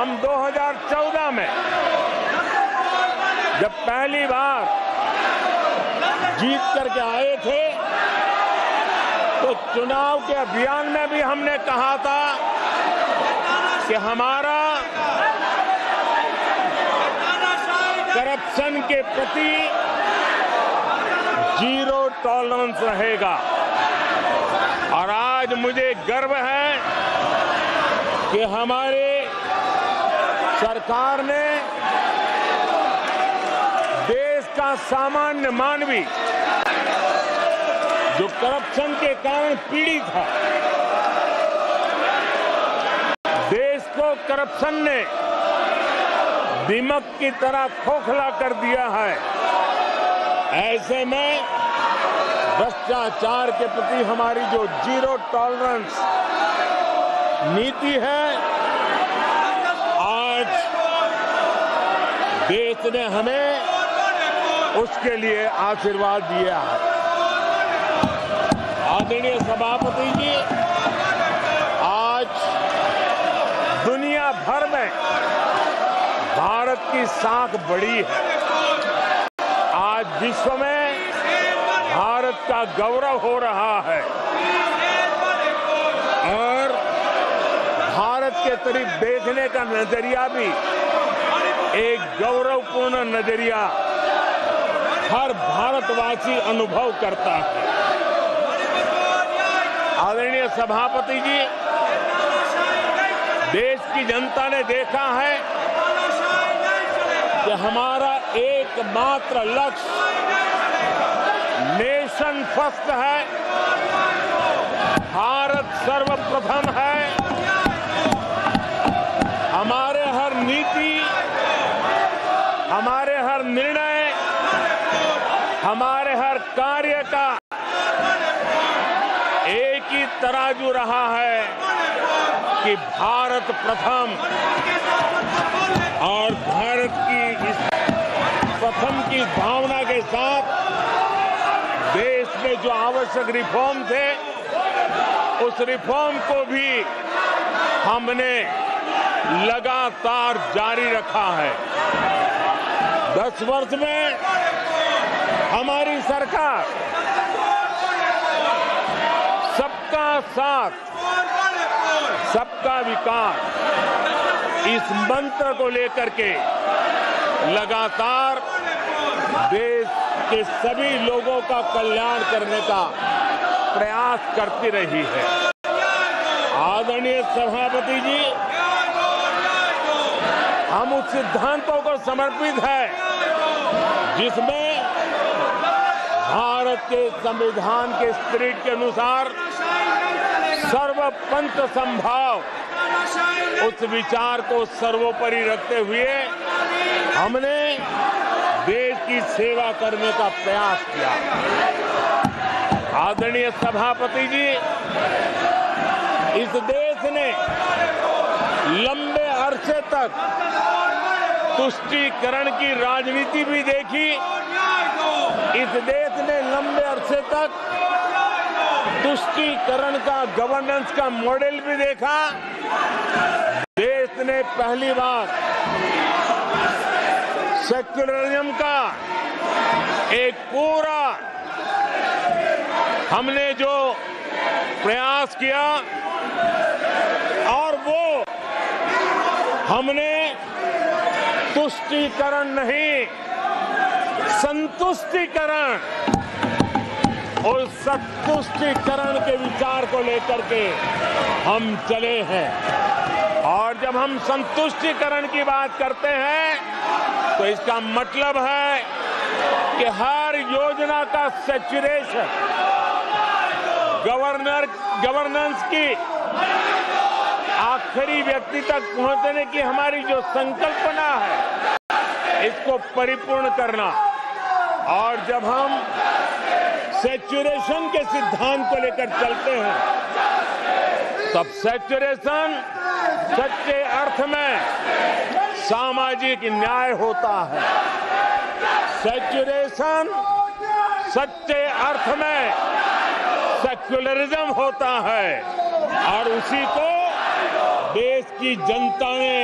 हम 2014 में जब पहली बार जीत करके आए थे तो चुनाव के अभियान में भी हमने कहा था कि हमारा करप्शन के प्रति जीरो टॉलरेंस रहेगा। और आज मुझे गर्व है कि हमारे सरकार ने देश का सामान्य मानवी जो करप्शन के कारण पीड़ित है, देश को करप्शन ने दीमक की तरह खोखला कर दिया है। ऐसे में भ्रष्टाचार के प्रति हमारी जो जीरो टॉलरेंस नीति है, आज देश ने हमें उसके लिए आशीर्वाद दिया है। आदरणीय सभापति जी, आज दुनिया भर में भारत की साख बढ़ी है। आज विश्व में भारत का गौरव हो रहा है और भारत के तरफ देखने का नजरिया भी एक गौरवपूर्ण नजरिया हर भारतवासी अनुभव करता है। आदरणीय सभापति जी, देश की जनता ने देखा है कि हमारा एकमात्र लक्ष्य नेशन फर्स्ट है, भारत सर्वप्रथम है। हमारे हर नीति, हमारे हर निर्णय, हमारे हर कार्य का एक ही तराजू रहा है कि भारत प्रथम, और भारत की इस प्रथम की भावना के साथ देश में जो आवश्यक रिफॉर्म थे, उस रिफॉर्म को भी हमने लगातार जारी रखा है। 10 वर्ष में हमारी सरकार सबका साथ, सबका विकास, इस मंत्र को लेकर के लगातार देश के सभी लोगों का कल्याण करने का प्रयास करती रही है। आदरणीय सभापति जी, हम उस सिद्धांतों को समर्पित है जिसमें भारत के संविधान के स्पिरिट के अनुसार सर्वपंथ संभाव, उस विचार को सर्वोपरि रखते हुए हमने देश की सेवा करने का प्रयास किया। आदरणीय सभापति जी, इस देश ने लंबे अरसे तक तुष्टीकरण की राजनीति भी देखी। इस देश ने लंबे अरसे तक तुष्टीकरण का गवर्नेंस का मॉडल भी देखा। देश ने पहली बार सेक्युलरिज्म का एक पूरा हमने जो प्रयास किया, और वो हमने तुष्टीकरण नहीं, संतुष्टीकरण, और संतुष्टीकरण के विचार को लेकर के हम चले हैं। और जब हम संतुष्टीकरण की बात करते हैं तो इसका मतलब है कि हर योजना का सैचुरेशन, गवर्नेंस की आखिरी व्यक्ति तक पहुंचने की हमारी जो संकल्पना है, इसको परिपूर्ण करना। और जब हम सैचुरेशन के सिद्धांत को लेकर चलते हैं, तब सैचुरेशन सच्चे अर्थ में सामाजिक न्याय होता है। सैचुरेशन सच्चे अर्थ में सेक्युलरिज्म होता है, और उसी को देश की जनता ने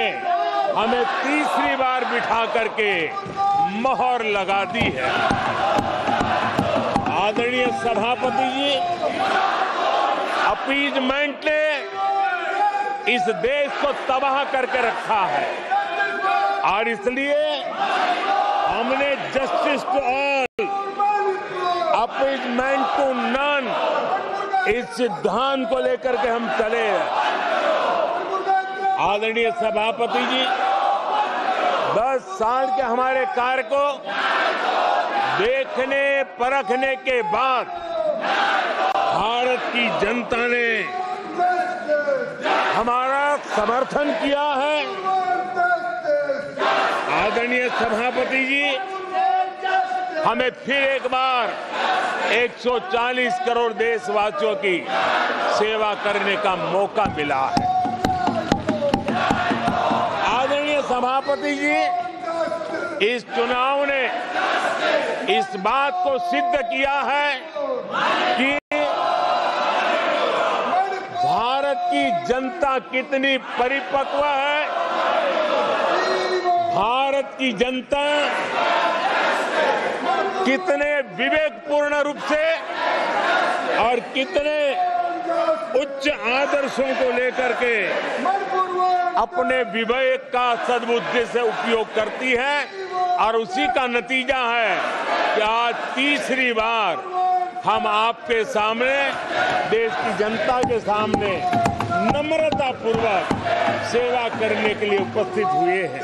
हमें तीसरी बार बिठा करके मोहर लगा दी है। आदरणीय सभापति जी, अपीजमेंट ने इस देश को तबाह करके रखा है और इसलिए हमने justice to all, appeasement to none, इस सिद्धांत को लेकर के हम चले हैं। आदरणीय सभापति जी, 10 साल के हमारे कार्य को देखने परखने के बाद भारत की जनता ने हमारा समर्थन किया है। आदरणीय सभापति जी, हमें फिर एक बार 140 करोड़ देशवासियों की सेवा करने का मौका मिला है। आदरणीय सभापति जी, इस चुनाव ने इस बात को सिद्ध किया है कि भारत की जनता कितनी परिपक्व है, भारत की जनता कितने विवेकपूर्ण रूप से और कितने उच्च आदर्शों को लेकर के अपने विवेक का सद्बुद्धि से उपयोग करती है और उसी का नतीजा है कि आज तीसरी बार हम आपके सामने, देश की जनता के सामने नम्रतापूर्वक सेवा करने के लिए उपस्थित हुए हैं।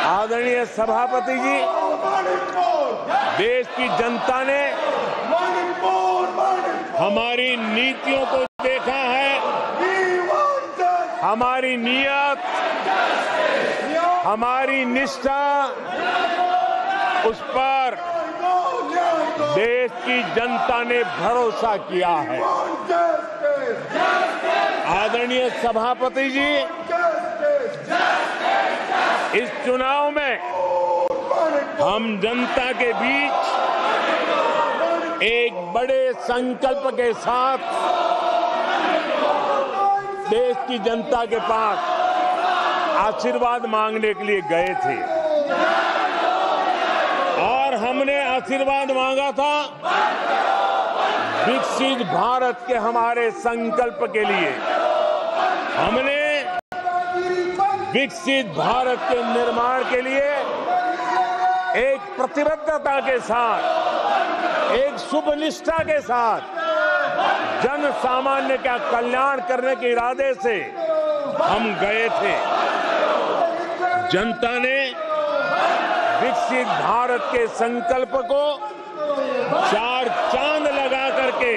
आदरणीय सभापति जी, देश की जनता ने हमारी नीतियों को देखा है, हमारी नीयत, हमारी निष्ठा, उस पर देश की जनता ने भरोसा किया है। आदरणीय सभापति जी, इस चुनाव में हम जनता के बीच एक बड़े संकल्प के साथ देश की जनता के पास आशीर्वाद मांगने के लिए गए थे और हमने आशीर्वाद मांगा था विकसित भारत के हमारे संकल्प के लिए। हमने विकसित भारत के निर्माण के लिए एक प्रतिबद्धता के साथ, एक शुभ निष्ठा के साथ जन सामान्य का कल्याण करने के इरादे से हम गए थे। जनता ने विकसित भारत के संकल्प को 4 चांद लगा करके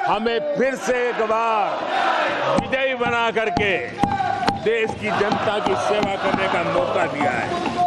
हमें फिर से एक बार विजयी बना करके देश की जनता की सेवा करने का मौका दिया है।